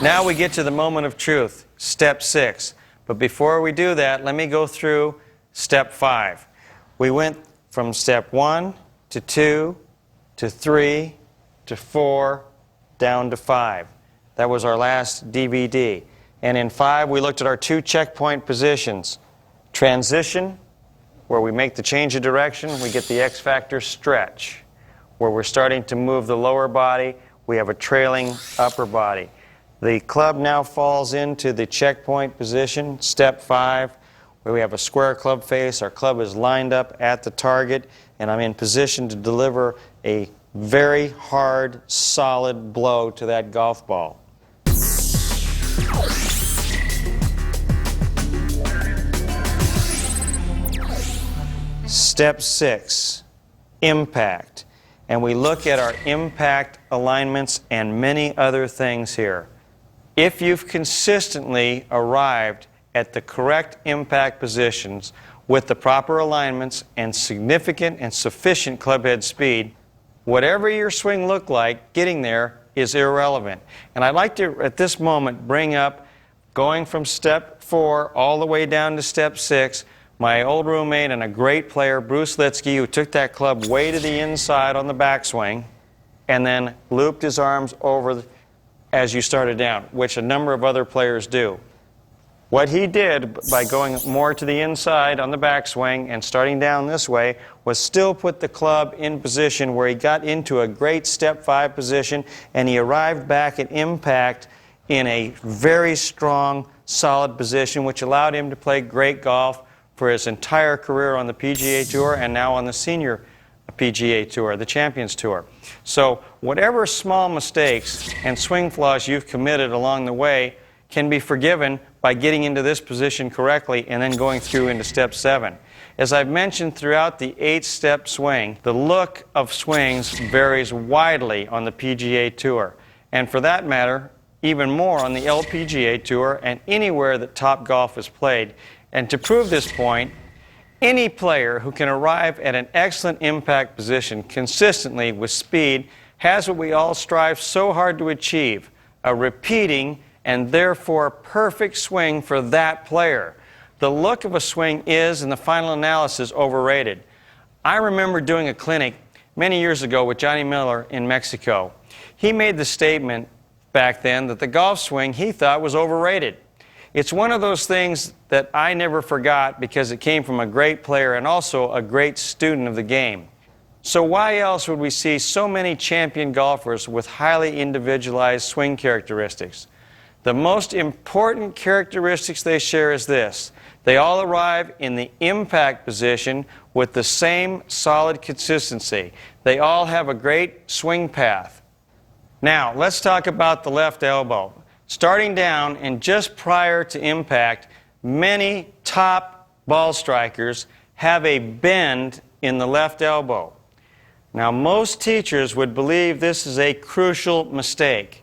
Now we get to the moment of truth, step 6. But before we do that, let me go through step 5. We went from step 1 to 2 to 3 to 4 down to 5. That was our last DVD. And in 5, we looked at our 2 checkpoint positions. Transition, where we make the change of direction, we get the X factor stretch. Where we're starting to move the lower body, we have a trailing upper body. The club now falls into the checkpoint position, step 5, where we have a square club face. Our club is lined up at the target, and I'm in position to deliver a very hard, solid blow to that golf ball. Step 6, impact. And we look at our impact alignments and many other things here. If you've consistently arrived at the correct impact positions with the proper alignments and significant and sufficient clubhead speed, whatever your swing looked like, getting there is irrelevant. And I'd like to, at this moment, bring up, going from step 4 all the way down to step 6, my old roommate and a great player, Bruce Litsky, who took that club way to the inside on the backswing and then looped his arms over as you started down, which a number of other players do. What he did by going more to the inside on the backswing and starting down this way was still put the club in position where he got into a great step 5 position, and he arrived back at impact in a very strong, solid position, which allowed him to play great golf for his entire career on the PGA Tour and now on the senior PGA Tour, the Champions Tour. So whatever small mistakes and swing flaws you've committed along the way can be forgiven by getting into this position correctly and then going through into step 7. As I've mentioned throughout the 8-step swing, the look of swings varies widely on the PGA Tour. And for that matter, even more on the LPGA Tour and anywhere that Topgolf is played. And to prove this point, any player who can arrive at an excellent impact position consistently with speed has what we all strive so hard to achieve, a repeating and therefore perfect swing for that player. The look of a swing is, in the final analysis, overrated. I remember doing a clinic many years ago with Johnny Miller in Mexico. He made the statement back then that the golf swing he thought was overrated. It's one of those things that I never forgot because it came from a great player and also a great student of the game. So why else would we see so many champion golfers with highly individualized swing characteristics? The most important characteristics they share is this: they all arrive in the impact position with the same solid consistency. They all have a great swing path. Now, let's talk about the left elbow. Starting down and just prior to impact, many top ball strikers have a bend in the left elbow. Now, most teachers would believe this is a crucial mistake.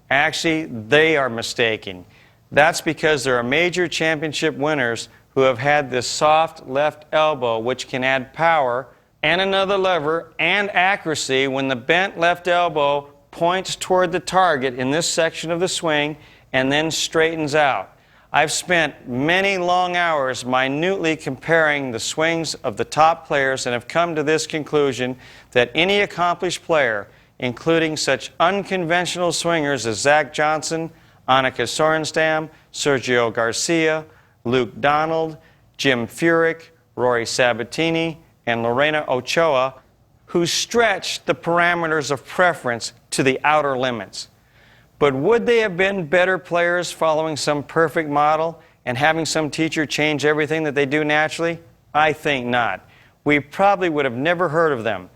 Actually, they are mistaken. That's because there are major championship winners who have had this soft left elbow, which can add power and another lever and accuracy when the bent left elbow points toward the target in this section of the swing and then straightens out. I've spent many long hours minutely comparing the swings of the top players and have come to this conclusion that any accomplished player, including such unconventional swingers as Zach Johnson, Annika Sorenstam, Sergio Garcia, Luke Donald, Jim Furyk, Rory Sabatini, and Lorena Ochoa, who stretched the parameters of preference to the outer limits. But would they have been better players following some perfect model and having some teacher change everything that they do naturally? I think not. We probably would have never heard of them.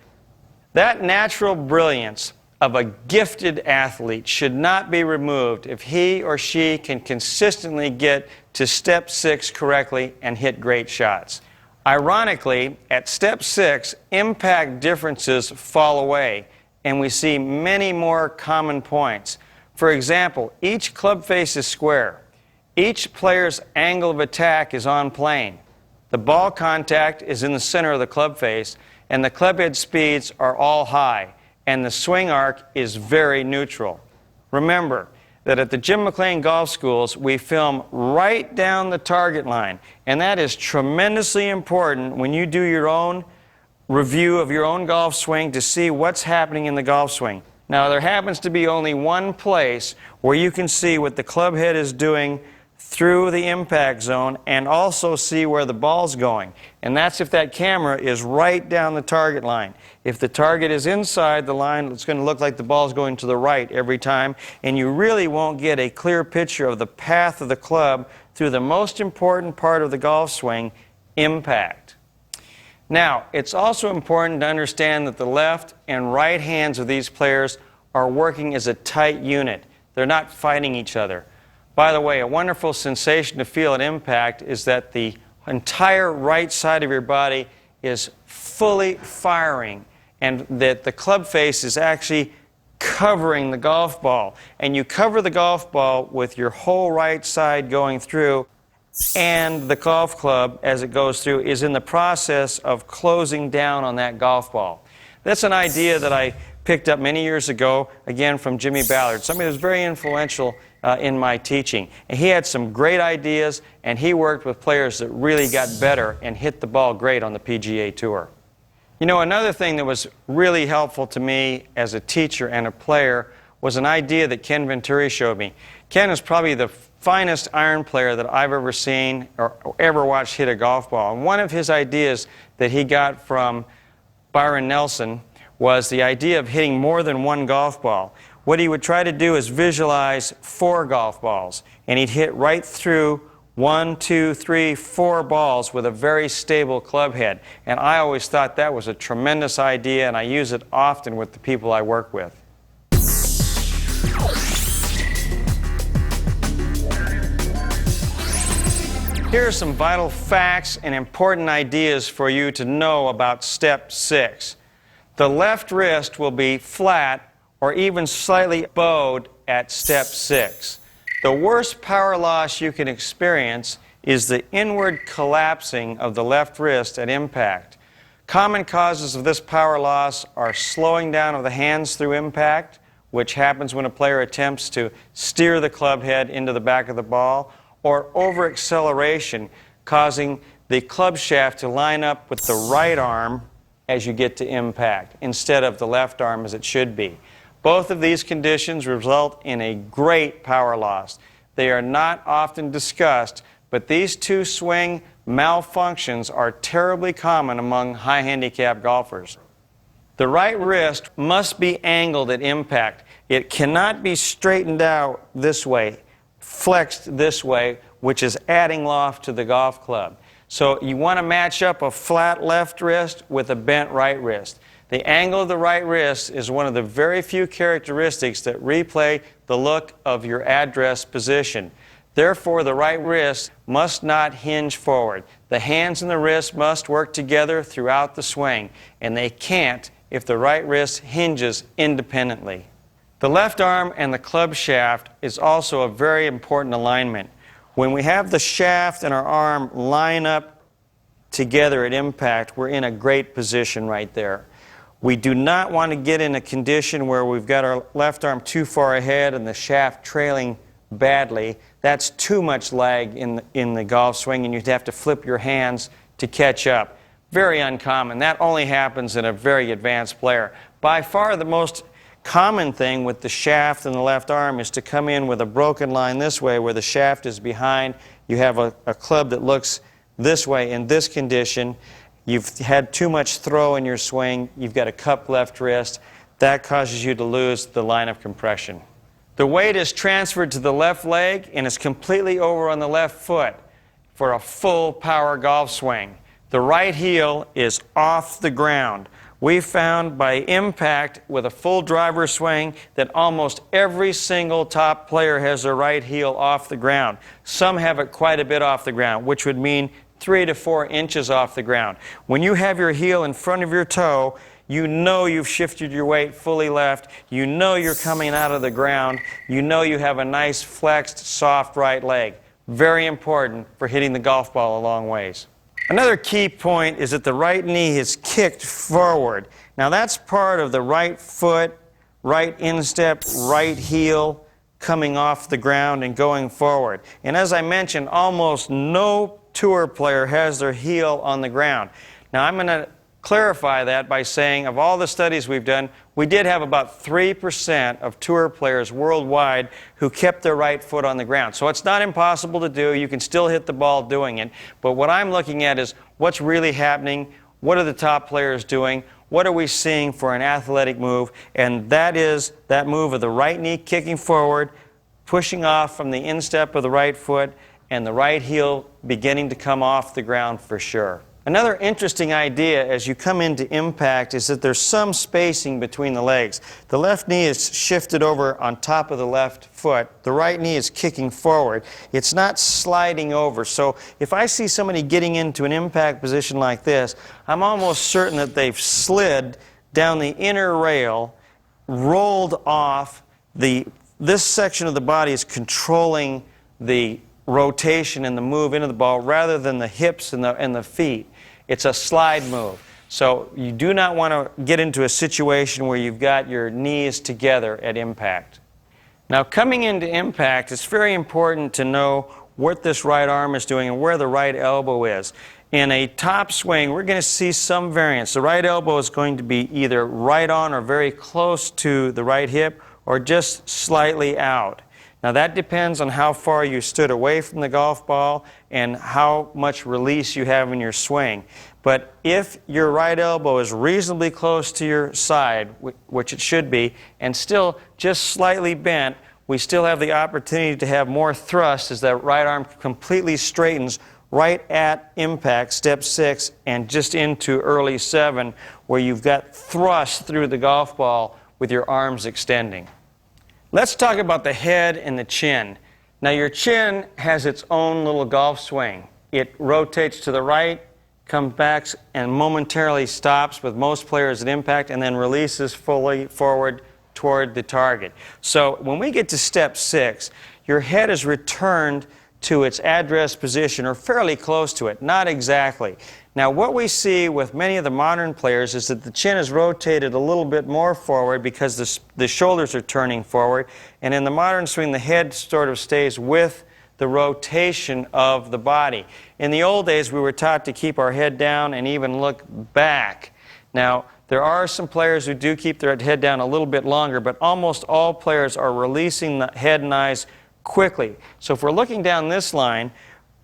That natural brilliance of a gifted athlete should not be removed if he or she can consistently get to step 6 correctly and hit great shots. Ironically, at step 6, impact differences fall away, and we see many more common points. For example, each club face is square. Each player's angle of attack is on plane. The ball contact is in the center of the club face, and the clubhead speeds are all high, and the swing arc is very neutral. Remember, that at the Jim McLean Golf Schools, we film right down the target line. And that is tremendously important when you do your own review of your own golf swing to see what's happening in the golf swing. Now, there happens to be only one place where you can see what the club head is doing through the impact zone and also see where the ball's going. And that's if that camera is right down the target line. If the target is inside the line, it's going to look like the ball's going to the right every time, and you really won't get a clear picture of the path of the club through the most important part of the golf swing, impact. Now, it's also important to understand that the left and right hands of these players are working as a tight unit. They're not fighting each other. By the way, a wonderful sensation to feel at impact is that the entire right side of your body is fully firing and that the club face is actually covering the golf ball. And you cover the golf ball with your whole right side going through, and the golf club, as it goes through, is in the process of closing down on that golf ball. That's an idea that I picked up many years ago, again from Jimmy Ballard, somebody who's very influential in my teaching. And he had some great ideas, and he worked with players that really got better and hit the ball great on the PGA Tour. You know, another thing that was really helpful to me as a teacher and a player was an idea that Ken Venturi showed me. Ken is probably the finest iron player that I've ever seen or ever watched hit a golf ball. And one of his ideas that he got from Byron Nelson was the idea of hitting more than one golf ball. What he would try to do is visualize 4 golf balls, and he'd hit right through 1, 2, 3, 4 balls with a very stable club head. And I always thought that was a tremendous idea, and I use it often with the people I work with. Here are some vital facts and important ideas for you to know about step 6. The left wrist will be flat or even slightly bowed at step 6. The worst power loss you can experience is the inward collapsing of the left wrist at impact. Common causes of this power loss are slowing down of the hands through impact, which happens when a player attempts to steer the club head into the back of the ball, or over-acceleration, causing the club shaft to line up with the right arm as you get to impact, instead of the left arm as it should be. Both of these conditions result in a great power loss. They are not often discussed, but these two swing malfunctions are terribly common among high handicap golfers. The right wrist must be angled at impact. It cannot be straightened out this way, flexed this way, which is adding loft to the golf club. So you want to match up a flat left wrist with a bent right wrist. The angle of the right wrist is one of the very few characteristics that replay the look of your address position. Therefore, the right wrist must not hinge forward. The hands and the wrist must work together throughout the swing, and they can't if the right wrist hinges independently. The left arm and the club shaft is also a very important alignment. When we have the shaft and our arm line up together at impact, we're in a great position right there. We do not want to get in a condition where we've got our left arm too far ahead and the shaft trailing badly. That's too much lag in the golf swing, and you'd have to flip your hands to catch up. Very uncommon. That only happens in a very advanced player. By far the most common thing with the shaft and the left arm is to come in with a broken line this way where the shaft is behind. You have a club that looks this way in this condition. You've had too much throw in your swing. You've got a cupped left wrist. That causes you to lose the line of compression. The weight is transferred to the left leg and is completely over on the left foot for a full power golf swing. The right heel is off the ground. We found by impact with a full driver swing that almost every single top player has their right heel off the ground. Some have it quite a bit off the ground, which would mean 3 to 4 inches off the ground. When you have your heel in front of your toe, you know you've shifted your weight fully left. You know you're coming out of the ground. You know you have a nice flexed, soft right leg. Very important for hitting the golf ball a long ways. Another key point is that the right knee is kicked forward. Now that's part of the right foot, right instep, right heel coming off the ground and going forward. And as I mentioned, almost no tour player has their heel on the ground. Now I'm going to clarify that by saying of all the studies we've done, we did have about 3% of tour players worldwide who kept their right foot on the ground. So it's not impossible to do. You can still hit the ball doing it. But what I'm looking at is what's really happening, what are the top players doing, what are we seeing for an athletic move, and that is that move of the right knee kicking forward, pushing off from the instep of the right foot, and the right heel beginning to come off the ground for sure. Another interesting idea as you come into impact is that there's some spacing between the legs. The left knee is shifted over on top of the left foot. The right knee is kicking forward. It's not sliding over. So if I see somebody getting into an impact position like this, I'm almost certain that they've slid down the inner rail, rolled off. This section of the body is controlling the rotation and the move into the ball rather than the hips and the feet. It's a slide move. So you do not want to get into a situation where you've got your knees together at impact. Now coming into impact, it's very important to know what this right arm is doing and where the right elbow is. In a top swing, we're going to see some variance. The right elbow is going to be either right on or very close to the right hip or just slightly out. Now that depends on how far you stood away from the golf ball and how much release you have in your swing. But if your right elbow is reasonably close to your side, which it should be, and still just slightly bent, we still have the opportunity to have more thrust as that right arm completely straightens right at impact, step 6, and just into early 7, where you've got thrust through the golf ball with your arms extending. Let's talk about the head and the chin. Now your chin has its own little golf swing. It rotates to the right, comes back, and momentarily stops with most players at impact, and then releases fully forward toward the target. So when we get to step 6, your head is returned to its address position, or fairly close to it, not exactly. Now what we see with many of the modern players is that the chin is rotated a little bit more forward because the shoulders are turning forward, and in the modern swing the head sort of stays with the rotation of the body. In the old days we were taught to keep our head down and even look back. Now there are some players who do keep their head down a little bit longer, but almost all players are releasing the head and eyes quickly. So if we're looking down this line,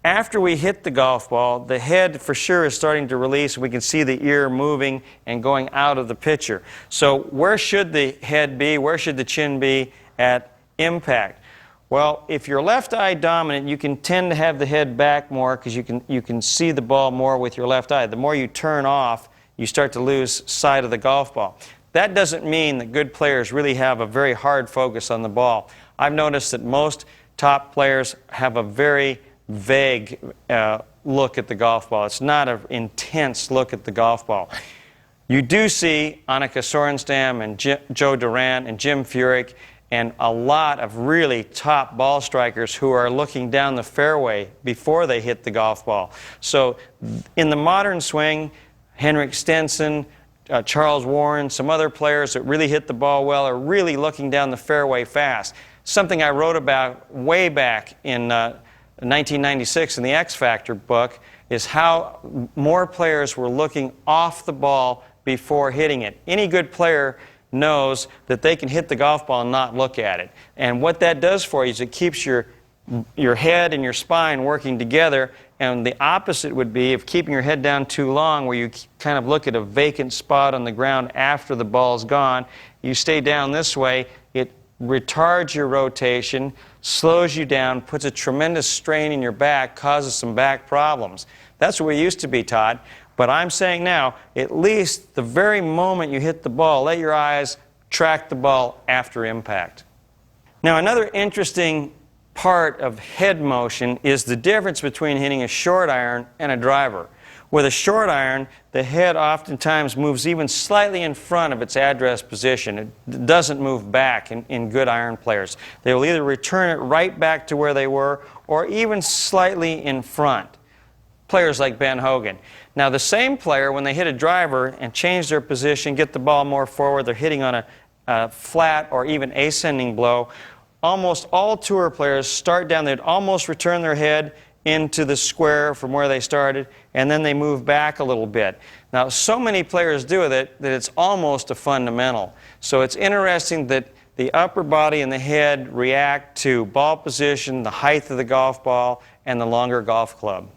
after we hit the golf ball, the head for sure is starting to release. We can see the ear moving and going out of the picture. So where should the head be? Where should the chin be at impact? Well, if you're left eye dominant, you can tend to have the head back more because you can see the ball more with your left eye. The more you turn off, you start to lose sight of the golf ball. That doesn't mean that good players really have a very hard focus on the ball. I've noticed that most top players have a very vague look at the golf ball. It's not an intense look at the golf ball. You do see Annika Sorenstam and Joe Durant and Jim Furyk and a lot of really top ball strikers who are looking down the fairway before they hit the golf ball. So in the modern swing, Henrik Stenson, Charles Warren, some other players that really hit the ball well are really looking down the fairway fast. Something I wrote about way back in 1996 in the X Factor book is how more players were looking off the ball before hitting it. Any good player knows that they can hit the golf ball and not look at it. And what that does for you is it keeps your head and your spine working together, and the opposite would be of keeping your head down too long where you kind of look at a vacant spot on the ground after the ball's gone. You stay down this way, it retards your rotation, slows you down, puts a tremendous strain in your back, causes some back problems. That's what we used to be taught. But I'm saying now, at least the very moment you hit the ball, let your eyes track the ball after impact. Now another interesting part of head motion is the difference between hitting a short iron and a driver. With a short iron, the head oftentimes moves even slightly in front of its address position. It doesn't move back in good iron players. They will either return it right back to where they were or even slightly in front. Players like Ben Hogan. Now the same player, when they hit a driver and change their position, get the ball more forward, they're hitting on a flat or even ascending blow, almost all tour players start down. They'd almost return their head into the square from where they started, and then they move back a little bit. Now, so many players do it that it's almost a fundamental. So it's interesting that the upper body and the head react to ball position, the height of the golf ball, and the longer golf club.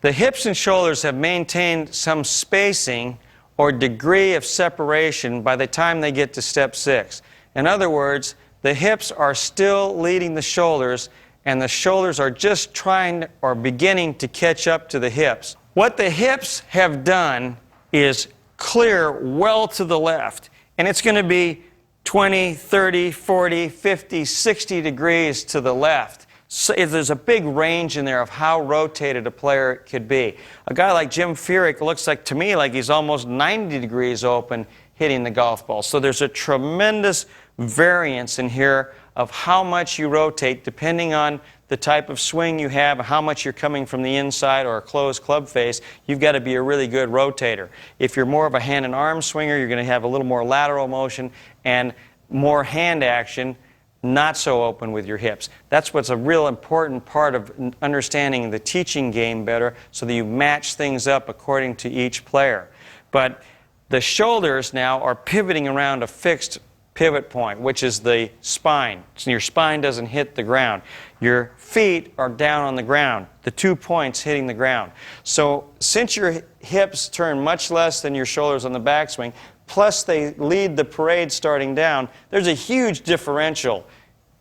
The hips and shoulders have maintained some spacing or degree of separation by the time they get to step 6. In other words, the hips are still leading the shoulders, and the shoulders are just trying or beginning to catch up to the hips. What the hips have done is clear well to the left, and it's going to be 20, 30, 40, 50, 60 degrees to the left. So there's a big range in there of how rotated a player could be. A guy like Jim Furyk looks like, to me, like he's almost 90 degrees open hitting the golf ball. So there's a tremendous variance in here of how much you rotate depending on the type of swing you have, how much you're coming from the inside or a closed club face. You've got to be a really good rotator. If you're more of a hand and arm swinger, you're going to have a little more lateral motion and more hand action, not so open with your hips. That's what's a real important part of understanding the teaching game better, so that you match things up according to each player. But the shoulders now are pivoting around a fixed pivot point, which is the spine. So your spine doesn't hit the ground. Your feet are down on the ground, the 2 points hitting the ground. So since your hips turn much less than your shoulders on the backswing, plus they lead the parade starting down, there's a huge differential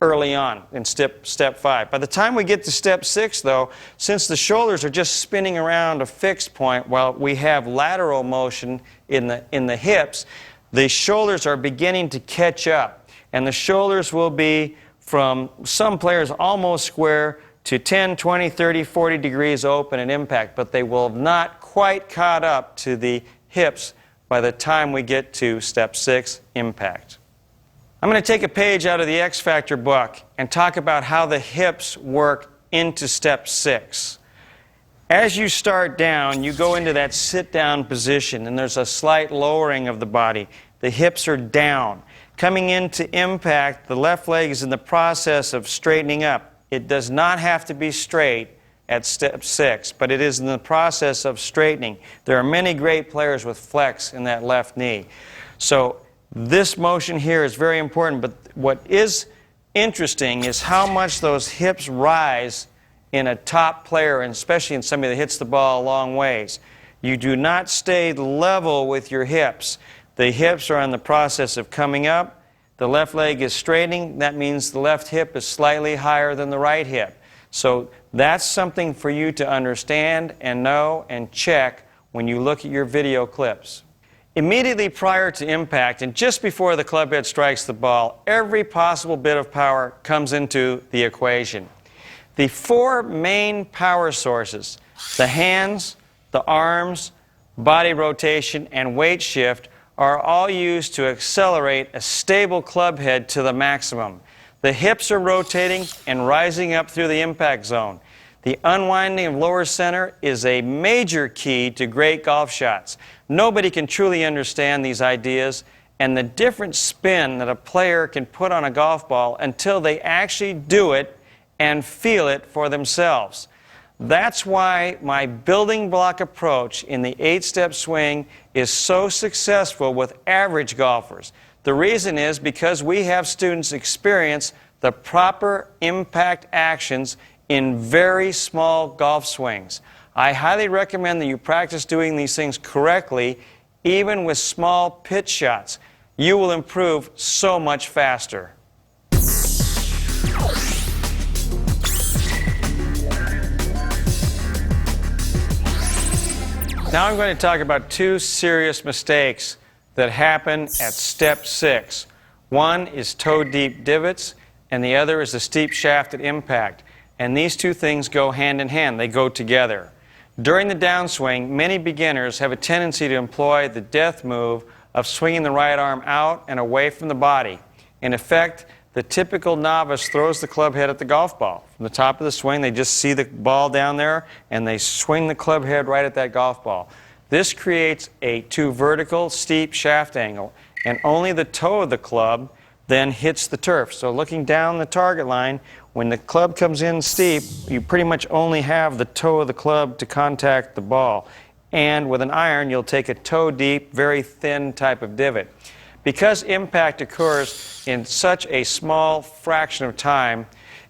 early on in step 5. By the time we get to step 6, though, since the shoulders are just spinning around a fixed point while we have lateral motion in the hips, the shoulders are beginning to catch up. And the shoulders will be, from some players, almost square to 10, 20, 30, 40 degrees open at impact, but they will have not quite caught up to the hips by the time we get to step 6, impact. I'm going to take a page out of the X Factor book and talk about how the hips work into step 6. As you start down, you go into that sit-down position, and there's a slight lowering of the body. The hips are down. Coming into impact, the left leg is in the process of straightening up. It does not have to be straight at step 6, but it is in the process of straightening. There are many great players with flex in that left knee. So this motion here is very important, but what is interesting is how much those hips rise in a top player, and especially in somebody that hits the ball a long ways. You do not stay level with your hips. The hips are in the process of coming up. The left leg is straightening. That means the left hip is slightly higher than the right hip. So that's something for you to understand and know and check when you look at your video clips. Immediately prior to impact and just before the club head strikes the ball, every possible bit of power comes into the equation. The 4 main power sources, the hands, the arms, body rotation, and weight shift, are all used to accelerate a stable club head to the maximum. The hips are rotating and rising up through the impact zone. The unwinding of lower center is a major key to great golf shots. Nobody can truly understand these ideas and the different spin that a player can put on a golf ball until they actually do it and feel it for themselves. That's why my building block approach in the 8-step swing is so successful with average golfers. The reason is because we have students experience the proper impact actions in very small golf swings. I highly recommend that you practice doing these things correctly, even with small pitch shots. You will improve so much faster. Now I'm going to talk about 2 serious mistakes that happen at step 6. One is toe-deep divots, and the other is the steep shaft at impact. And these 2 things go hand in hand. They go together. During the downswing, many beginners have a tendency to employ the death move of swinging the right arm out and away from the body. In effect, the typical novice throws the club head at the golf ball. From the top of the swing, they just see the ball down there, and they swing the club head right at that golf ball. This creates a too vertical, steep shaft angle, and only the toe of the club then hits the turf. So looking down the target line, when the club comes in steep, you pretty much only have the toe of the club to contact the ball. And with an iron, you'll take a toe deep, very thin type of divot. Because impact occurs in such a small fraction of time,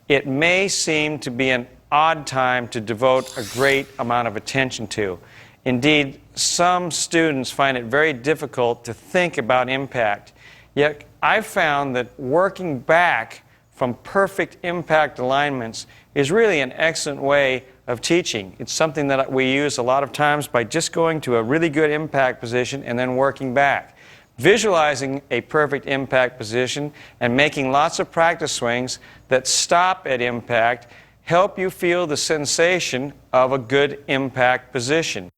it may seem to be an odd time to devote a great amount of attention to. Indeed, some students find it very difficult to think about impact. Yet I've found that working back from perfect impact alignments is really an excellent way of teaching. It's something that we use a lot of times by just going to a really good impact position and then working back. Visualizing a perfect impact position and making lots of practice swings that stop at impact help you feel the sensation of a good impact position.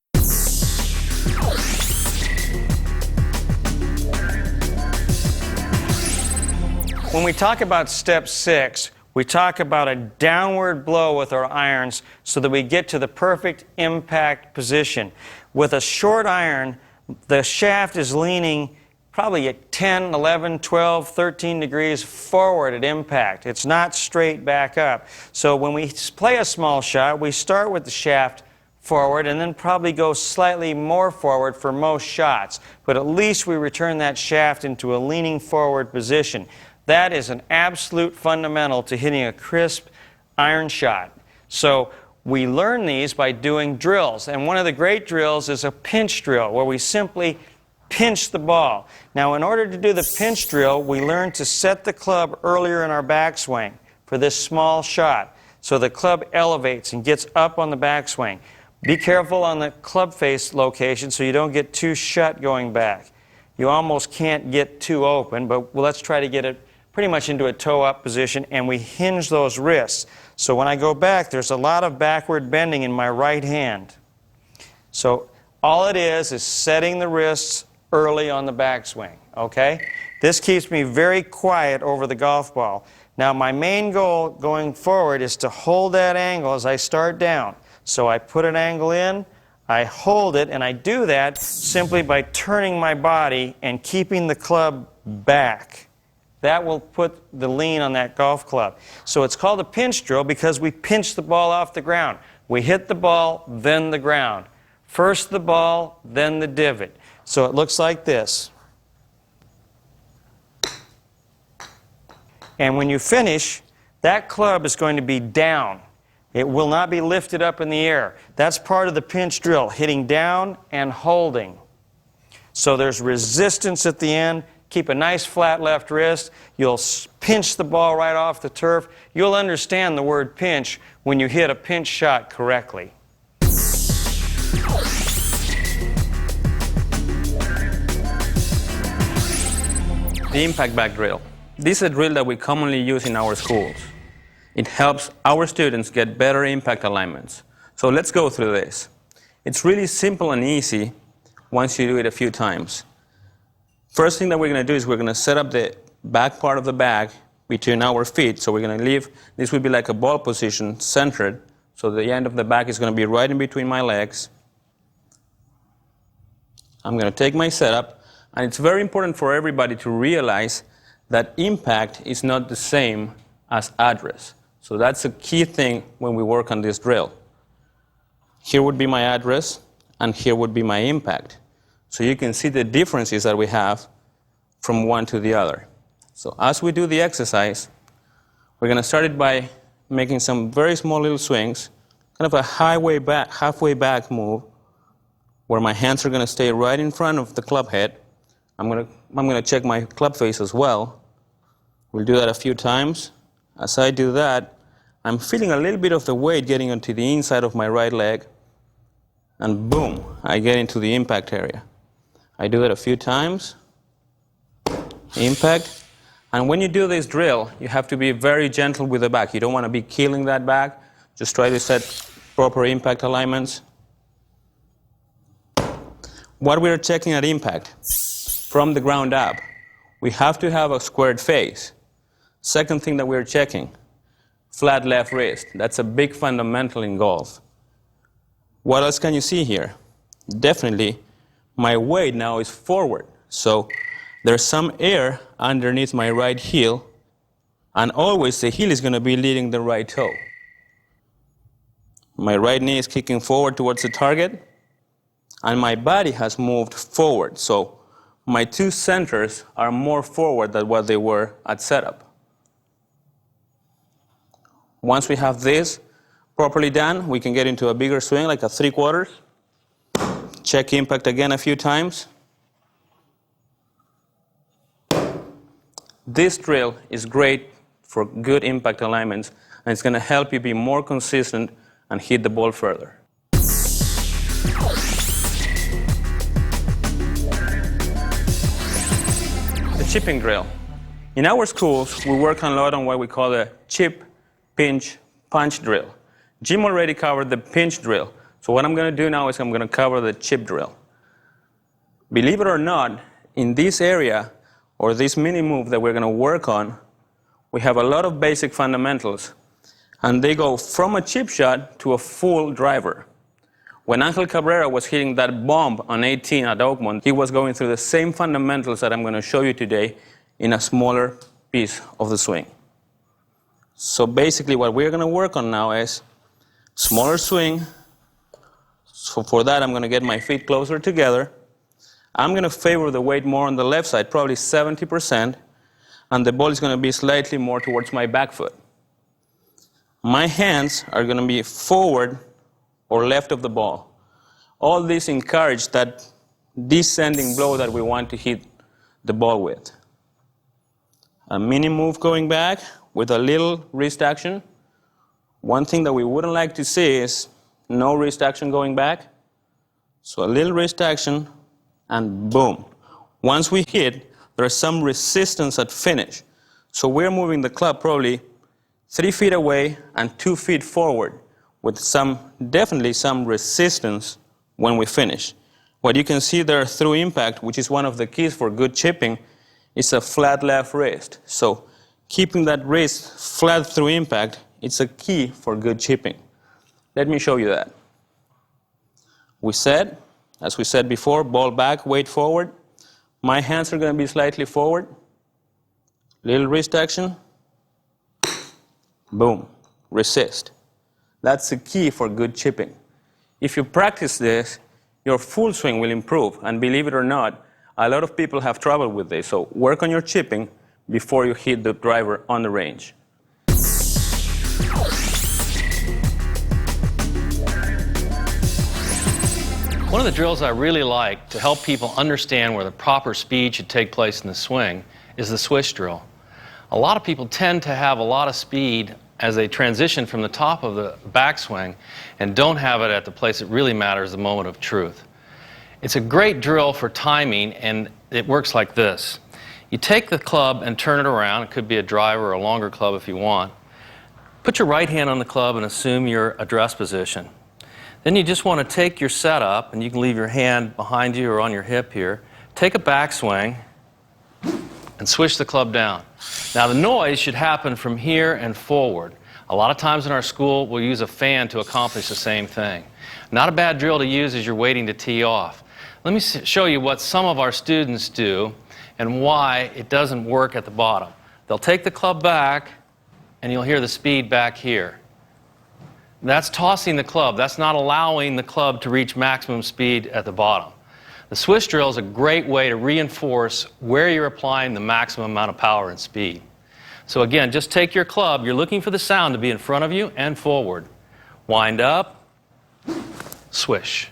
When we talk about step 6, we talk about a downward blow with our irons so that we get to the perfect impact position. With a short iron, the shaft is leaning probably at 10, 11, 12, 13 degrees forward at impact. It's not straight back up. So when we play a small shot, we start with the shaft forward and then probably go slightly more forward for most shots. But at least we return that shaft into a leaning forward position. That is an absolute fundamental to hitting a crisp iron shot. So we learn these by doing drills. And one of the great drills is a pinch drill, where we simply pinch the ball. Now, in order to do the pinch drill, we learn to set the club earlier in our backswing for this small shot. So the club elevates and gets up on the backswing. Be careful on the club face location so you don't get too shut going back. You almost can't get too open, but let's try to get it pretty much into a toe-up position, and we hinge those wrists. So when I go back, there's a lot of backward bending in my right hand. So all it is setting the wrists early on the backswing, okay? This keeps me very quiet over the golf ball. Now, my main goal going forward is to hold that angle as I start down. So I put an angle in, I hold it, and I do that simply by turning my body and keeping the club back. That will put the lean on that golf club. So it's called a pinch drill because we pinch the ball off the ground. We hit the ball, then the ground. First the ball, then the divot. So it looks like this. And when you finish, that club is going to be down. It will not be lifted up in the air. That's part of the pinch drill, hitting down and holding. So there's resistance at the end. Keep a nice flat left wrist. You'll pinch the ball right off the turf. You'll understand the word pinch when you hit a pinch shot correctly. The impact back drill. This is a drill that we commonly use in our schools. It helps our students get better impact alignments. So let's go through this. It's really simple and easy once you do it a few times. First thing that we're going to do is we're going to set up the back part of the bag between our feet. So we're going to leave, this would be like a ball position centered. So the end of the bag is going to be right in between my legs. I'm going to take my setup, and it's very important for everybody to realize that impact is not the same as address. So that's a key thing when we work on this drill. Here would be my address, and here would be my impact. So you can see the differences that we have from one to the other. So as we do the exercise, we're going to start it by making some very small little swings, kind of a halfway back move, where my hands are going to stay right in front of the club head. I'm going to check my club face as well. We'll do that a few times. As I do that, I'm feeling a little bit of the weight getting onto the inside of my right leg, and boom, I get into the impact area. I do it a few times, impact, and when you do this drill, you have to be very gentle with the back. You don't want to be killing that back. Just try to set proper impact alignments. What we're checking at impact, from the ground up, we have to have a squared face. Second thing that we're checking, flat left wrist. That's a big fundamental in golf. What else can you see here? Definitely, my weight now is forward. So there's some air underneath my right heel, and always the heel is going to be leading the right toe. My right knee is kicking forward towards the target, and my body has moved forward. So my two centers are more forward than what they were at setup. Once we have this properly done, we can get into a bigger swing, like a 3/4. Check impact again a few times. This drill is great for good impact alignments, and it's going to help you be more consistent and hit the ball further. The chipping drill. In our schools, we work a lot on what we call the chip, pinch, punch drill. Jim already covered the pinch drill, so what I'm going to do now is I'm going to cover the chip drill. Believe it or not, in this area, or this mini move that we're going to work on, we have a lot of basic fundamentals, and they go from a chip shot to a full driver. When Angel Cabrera was hitting that bomb on 18 at Oakmont, he was going through the same fundamentals that I'm going to show you today in a smaller piece of the swing. So basically what we're going to work on now is smaller swing. So for that, I'm going to get my feet closer together. I'm going to favor the weight more on the left side, probably 70%, and the ball is going to be slightly more towards my back foot. My hands are going to be forward or left of the ball. All this encourages that descending blow that we want to hit the ball with. A mini move going back with a little wrist action. One thing that we wouldn't like to see is no wrist action going back. So a little wrist action, and boom. Once we hit, there's some resistance at finish. So we're moving the club probably 3 feet away and 2 feet forward with definitely some resistance when we finish. What you can see there through impact, which is one of the keys for good chipping, is a flat left wrist. So keeping that wrist flat through impact, it's a key for good chipping. Let me show you that. As we said before, ball back, weight forward. My hands are going to be slightly forward. Little wrist action. Boom. Resist. That's the key for good chipping. If you practice this, your full swing will improve. And believe it or not, a lot of people have trouble with this. So work on your chipping before you hit the driver on the range. One of the drills I really like to help people understand where the proper speed should take place in the swing is the swish drill. A lot of people tend to have a lot of speed as they transition from the top of the backswing and don't have it at the place that really matters, the moment of truth. It's a great drill for timing, and it works like this. You take the club and turn it around. It could be a driver or a longer club if you want. Put your right hand on the club and assume your address position. Then you just want to take your setup, and you can leave your hand behind you or on your hip here. Take a backswing and swish the club down. Now the noise should happen from here and forward. A lot of times in our school we'll use a fan to accomplish the same thing. Not a bad drill to use as you're waiting to tee off. Let me show you what some of our students do and why it doesn't work at the bottom. They'll take the club back and you'll hear the speed back here. That's tossing the club. That's not allowing the club to reach maximum speed at the bottom. The swish drill is a great way to reinforce where you're applying the maximum amount of power and speed. So again, just take your club. You're looking for the sound to be in front of you and forward. Wind up, swish.